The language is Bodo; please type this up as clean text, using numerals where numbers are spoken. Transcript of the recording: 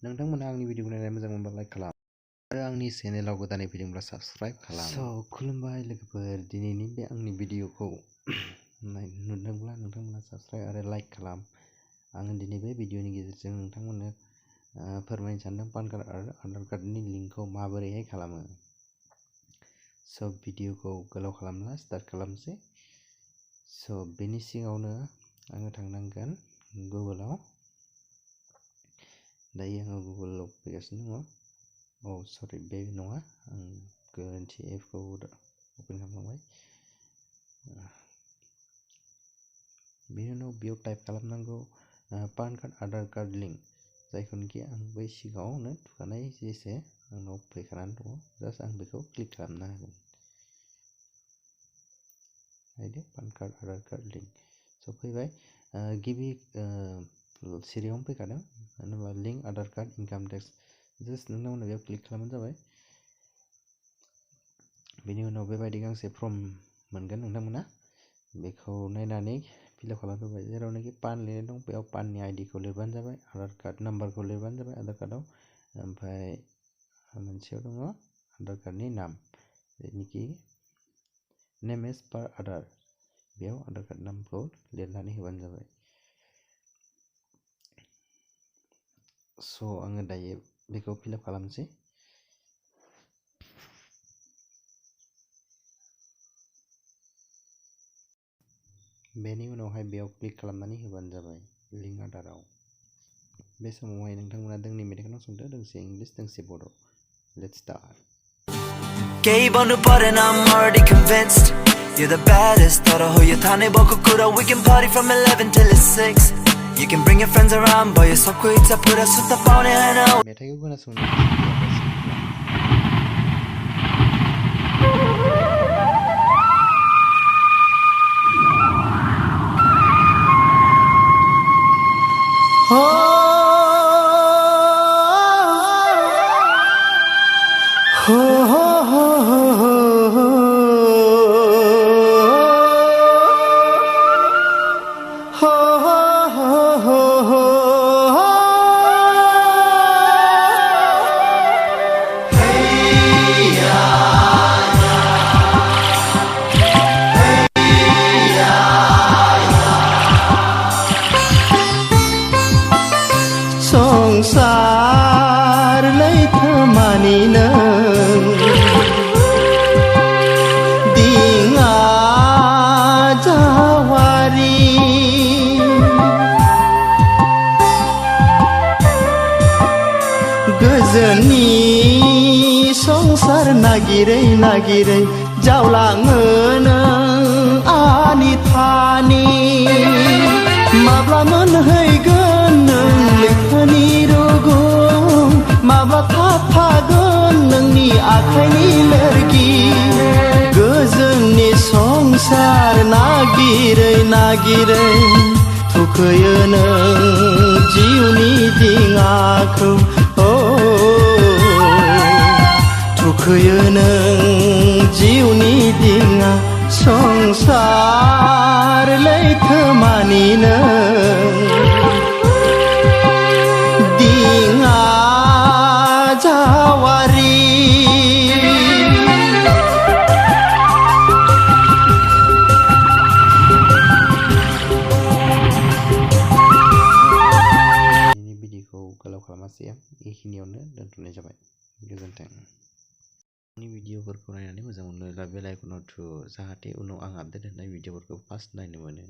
नोंथांमोना आंनि भिडिअ नायनानै मोजां मोनबा लाइक खालाम आरो आंनि चेनेलाव गोदानै फैदोंब्ला साबस्क्राइब खालाम। खुलुमबाय लोगोफोर, दिनैनि बे आंनि भिडिअखौ नुदोंब्ला नोंथांमोना साबस्क्राइब आरो लाइक खालाम। आं दिनै बे भिडिअनि गेजेरजों नोंथांमोननो फोरमायनो सानदों पान कार्ड आरो आधार कार्डनि लिंकखौ माबोरैहाय खालामो। भिडिअखौ गोलाव खालामना स्टार्ट खालामसै। बेनि सिगाङावनो आङो थांनांगोन गुगोलाव। दायो आङो गुगोलाव फैगासिनो दङ। सरि, बे नङा, आं गोरोन्थि एपखौ अपेन खालामबाय। बेनि उनाव बेयाव टाइप खालामनांगौ PAN card Aadhaar card link, जायखौनोखि आं बै सिगाङावनो थुखानाय जेसे आंनाव फैखानानै दङ। जास्ट आं बेखौ क्लिक खालामना होगोन। नायदो, PAN card Aadhaar card link फैबाय। गिबि सिरियावनो फैखादों, मानो होनबा link Aadhaar card income tax. Just नोंथांमोना बेयाव क्लिक खालामबानो जाबाय। बेनि उनाव बेबायदि गांसे फर्म मोनगोन नोंथांमोना। बेखौ नायनानै फिलआप खालामबाय। जेरावनाखि पान लिरनाय दं बेयाव पाननि आइडिखौ लिरबानो जाबाय, आधार कार्ड नाम्बारखौ लिरबानो जाबाय आधार कार्डआव। ओमफ्राय मोनसेयाव दङ आधार कार्डनि नाम, जेनिखि नेम एज पार आधार, बेयाव आधार कार्ड नामखौ लिरनानै होबानो जाबाय। आङो दायो बेखौ फिलआप खालामसै। बेनि उनावहाय बेयाव क्लिक खालामनानै होबानो जाबाय लिंक आधाराव। बे समावहाय नोंथांमोना दोंनै मेथाइ खोनासंदो, दोंसे इंलिश दोंसे बड'। Let's start. Gave on the button, I'm already convinced you're the baddest. Thought of who you thought about Kokura. We can party from 11 till it's 6. You can bring your friends around, but you're so quick to put us with the phone in now. मेथाइखौ खोनासंनो संसार लैथोमानि नों दिङा जावारि गोजोननि संसार नागिरै नागिरै जावलाङो नों आनि थानि। माब्ला मोनहैगोन नों लैथोनि रुगुं, माब्ला थाफागोन नोंनि आखाइनि लोरगि। गोजोननि संसार नागिरै नागिरै थुखैयो नों जिउनि दिङाखौ। थुखैयो नों जिउनि दिङा। संसार लैथोमानि नों दिङा जावारि। भिडिअखौ गोलाव खालामासै आं, बेखिनियावनो दोनथ'नाय जाबाय। गोजोन्थों। आंनि भिडिअफोरखौ नायनानै मोजां मोनोब्ला बेल आइकनाव थु, जाहाथे उनाव आं आपडेट होनाय भिडिअफोरखौ फार्स्ट नायनो मोनो।